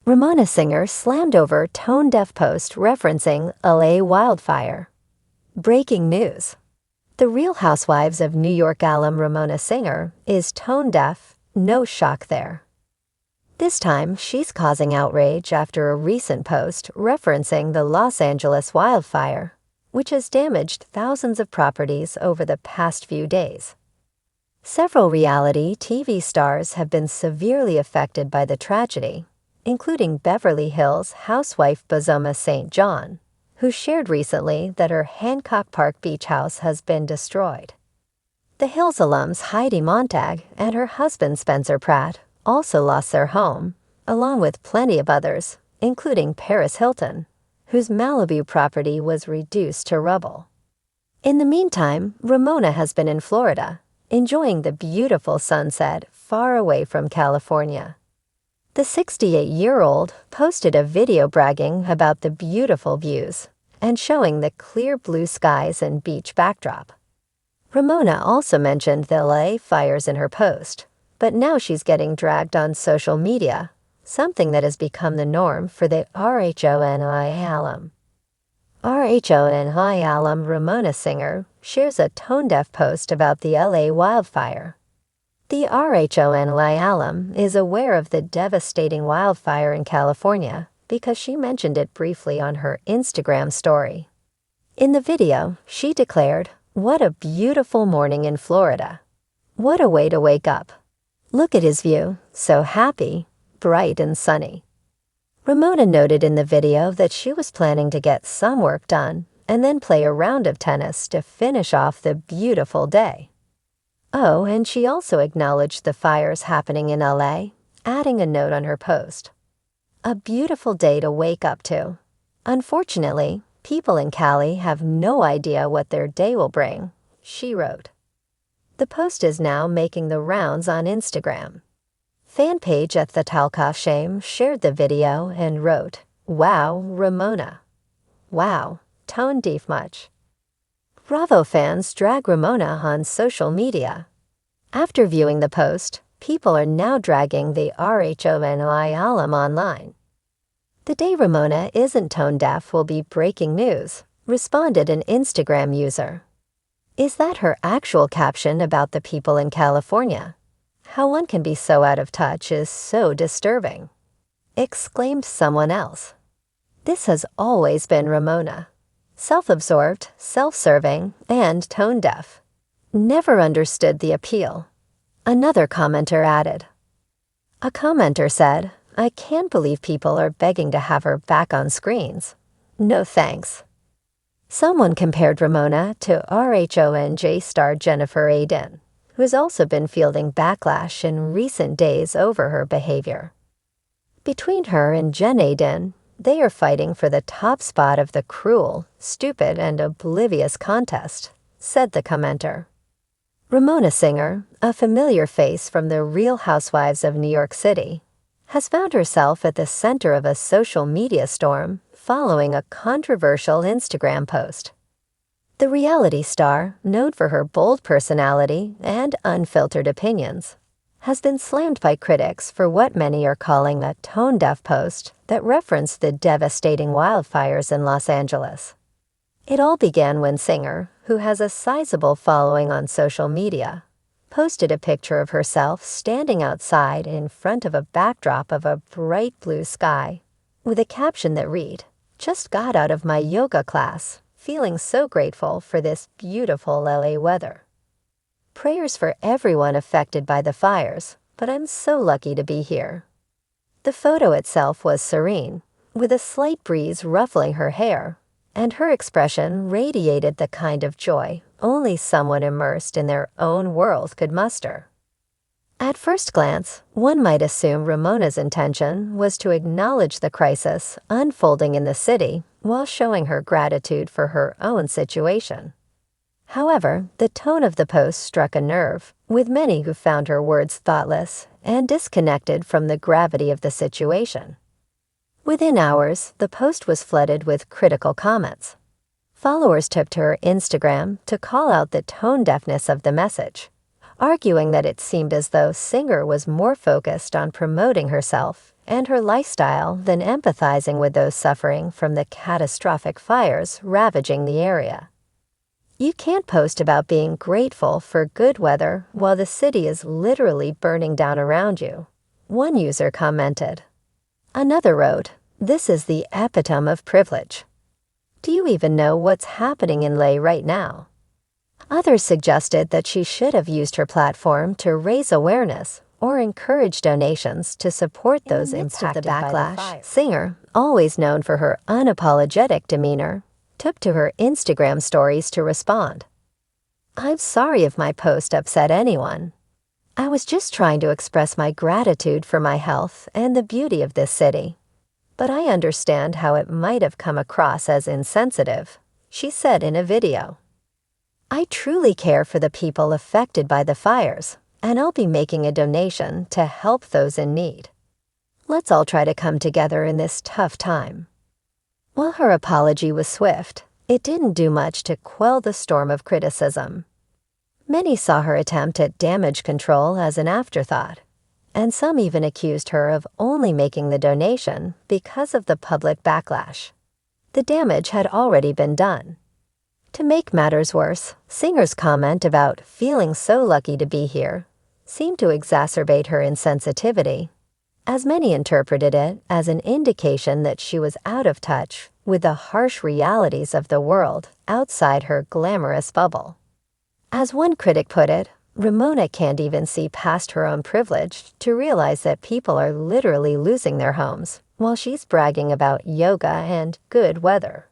Ramona singer slammed over tone-deaf post referencing LA wildfire. Breaking news. The Real Housewives of New York alum Ramona Singer is tone-deaf, no shock there. This time, she's causing outrage after a recent post referencing the Los Angeles wildfire, which has damaged thousands of properties over the past few days. Several reality TV stars have been severely affected by the tragedy, including Beverly Hills housewife Bozoma St. John, who shared recently that her Hancock Park beach house has been destroyed. The Hills alums Heidi Montag and her husband Spencer Pratt also lost their home, along with plenty of others, including Paris Hilton, whose Malibu property was reduced to rubble. In the meantime, Ramona has been in Florida, enjoying the beautiful sunset far away from California. The 68-year-old posted a video bragging about the beautiful views and showing the clear blue skies and beach backdrop. Ramona also mentioned the LA fires in her post, but now she's getting dragged on social media, something that has become the norm for the RHONI alum. RHONI alum Ramona Singer shares a tone-deaf post about the LA wildfire. The RHONI alum is aware of the devastating wildfire in California because she mentioned it briefly on her Instagram story. In the video, she declared, "What a beautiful morning in Florida. What a way to wake up. Look at his view, so happy, bright and sunny." Ramona noted in the video that she was planning to get some work done and then play a round of tennis to finish off the beautiful day. Oh, and she also acknowledged the fires happening in LA, adding a note on her post. "A beautiful day to wake up to. Unfortunately, people in Cali have no idea what their day will bring," she wrote. The post is now making the rounds on Instagram. Fan page at the Talk Shame shared the video and wrote, "Wow, Ramona. Wow, tone deaf much." Bravo fans drag Ramona on social media. After viewing the post, people are now dragging the RHONI alum online. "The day Ramona isn't tone deaf will be breaking news," responded an Instagram user. "Is that her actual caption about the people in California? How one can be so out of touch is so disturbing," exclaimed someone else. "This has always been Ramona. Self-absorbed, self-serving, and tone-deaf. Never understood the appeal," another commenter added. A commenter said, "I can't believe people are begging to have her back on screens. No thanks." Someone compared Ramona to RHONJ star Jennifer Aydin, who has also been fielding backlash in recent days over her behavior. Between her and Jen Aydin, they are fighting for the top spot of the cruel, stupid, and oblivious contest, said the commenter. Ramona Singer, a familiar face from the Real Housewives of New York City, has found herself at the center of a social media storm following a controversial Instagram post. The reality star, known for her bold personality and unfiltered opinions, has been slammed by critics for what many are calling a tone-deaf post that referenced the devastating wildfires in Los Angeles. It all began when Singer, who has a sizable following on social media, posted a picture of herself standing outside in front of a backdrop of a bright blue sky, with a caption that read, "Just got out of my yoga class, feeling so grateful for this beautiful LA weather. Prayers for everyone affected by the fires, but I'm so lucky to be here." The photo itself was serene, with a slight breeze ruffling her hair, and her expression radiated the kind of joy only someone immersed in their own world could muster. At first glance, one might assume Ramona's intention was to acknowledge the crisis unfolding in the city while showing her gratitude for her own situation. However, the tone of the post struck a nerve, with many who found her words thoughtless and disconnected from the gravity of the situation. Within hours, the post was flooded with critical comments. Followers took to her Instagram to call out the tone deafness of the message, arguing that it seemed as though Singer was more focused on promoting herself and her lifestyle than empathizing with those suffering from the catastrophic fires ravaging the area. You can't post about being grateful for good weather while the city is literally burning down around you, one user commented. Another wrote, "This is the epitome of privilege. Do you even know what's happening in LA right now?" Others suggested that she should have used her platform to raise awareness or encourage donations to support those impacted by the backlash. Singer, always known for her unapologetic demeanor, took to her Instagram stories to respond. "I'm sorry if my post upset anyone. I was just trying to express my gratitude for my health and the beauty of this city. But I understand how it might have come across as insensitive," she said in a video. "I truly care for the people affected by the fires, and I'll be making a donation to help those in need. Let's all try to come together in this tough time." While her apology was swift, it didn't do much to quell the storm of criticism. Many saw her attempt at damage control as an afterthought, and some even accused her of only making the donation because of the public backlash. The damage had already been done. To make matters worse, Singer's comment about feeling so lucky to be here seemed to exacerbate her insensitivity, as many interpreted it as an indication that she was out of touch with the harsh realities of the world outside her glamorous bubble. As one critic put it, Ramona can't even see past her own privilege to realize that people are literally losing their homes while she's bragging about yoga and good weather.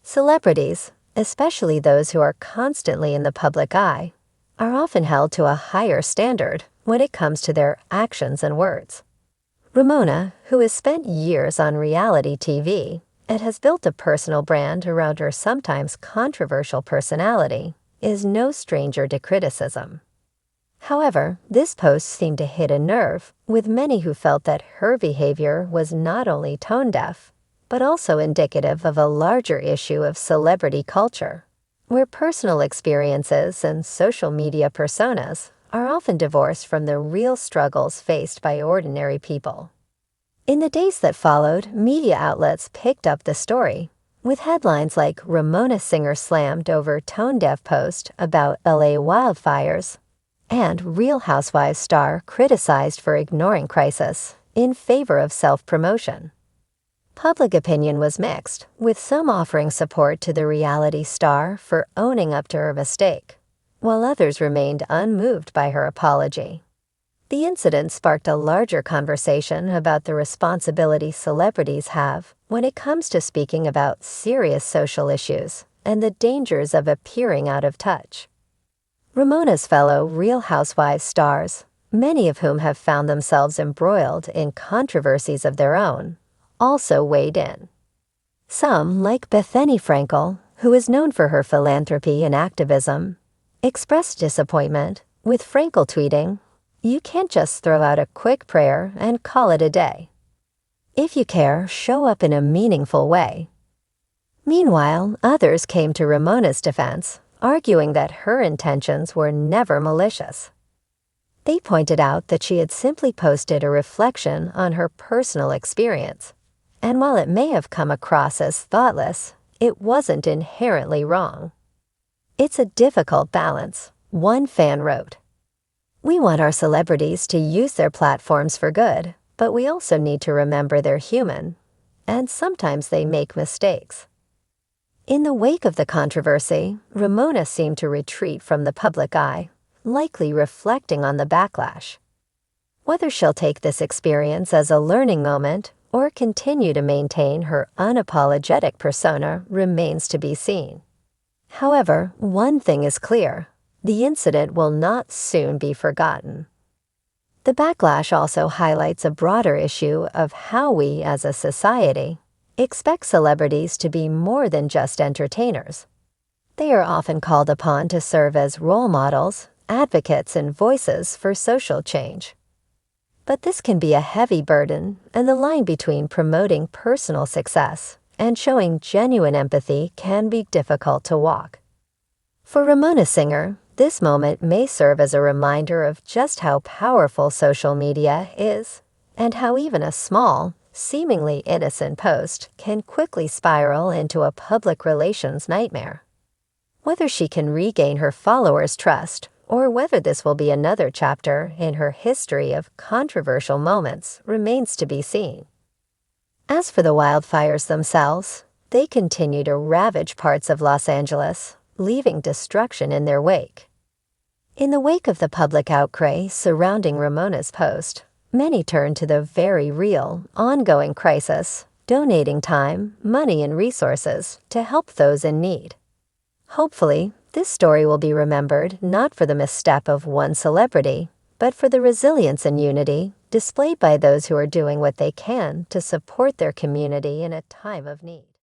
Celebrities, especially those who are constantly in the public eye, are often held to a higher standard when it comes to their actions and words. Ramona, who has spent years on reality TV and has built a personal brand around her sometimes controversial personality, is no stranger to criticism. However, this post seemed to hit a nerve with many who felt that her behavior was not only tone-deaf, but also indicative of a larger issue of celebrity culture, where personal experiences and social media personas are often divorced from the real struggles faced by ordinary people. In the days that followed, media outlets picked up the story, with headlines like "Ramona Singer slammed over tone-deaf post about LA wildfires" and "Real Housewives star criticized for ignoring crisis in favor of self-promotion." Public opinion was mixed, with some offering support to the reality star for owning up to her mistake, while others remained unmoved by her apology. The incident sparked a larger conversation about the responsibility celebrities have when it comes to speaking about serious social issues and the dangers of appearing out of touch. Ramona's fellow Real Housewives stars, many of whom have found themselves embroiled in controversies of their own, also weighed in. Some, like Bethany Frankel, who is known for her philanthropy and activism, expressed disappointment, with Frankel tweeting, "You can't just throw out a quick prayer and call it a day. If you care, show up in a meaningful way." Meanwhile, others came to Ramona's defense, arguing that her intentions were never malicious. They pointed out that she had simply posted a reflection on her personal experience, and while it may have come across as thoughtless, it wasn't inherently wrong. "It's a difficult balance," one fan wrote. "We want our celebrities to use their platforms for good, but we also need to remember they're human, and sometimes they make mistakes." In the wake of the controversy, Ramona seemed to retreat from the public eye, likely reflecting on the backlash. Whether she'll take this experience as a learning moment or continue to maintain her unapologetic persona remains to be seen. However, one thing is clear: the incident will not soon be forgotten. The backlash also highlights a broader issue of how we, as a society, expect celebrities to be more than just entertainers. They are often called upon to serve as role models, advocates, and voices for social change. But this can be a heavy burden, and the line between promoting personal success and showing genuine empathy can be difficult to walk. For Ramona Singer, this moment may serve as a reminder of just how powerful social media is and how even a small, seemingly innocent post can quickly spiral into a public relations nightmare. Whether she can regain her followers' trust, or whether this will be another chapter in her history of controversial moments, remains to be seen. As for the wildfires themselves, they continue to ravage parts of Los Angeles, leaving destruction in their wake. In the wake of the public outcry surrounding Ramona's post, many turn to the very real, ongoing crisis, donating time, money, and resources to help those in need. Hopefully, this story will be remembered not for the misstep of one celebrity, but for the resilience and unity displayed by those who are doing what they can to support their community in a time of need.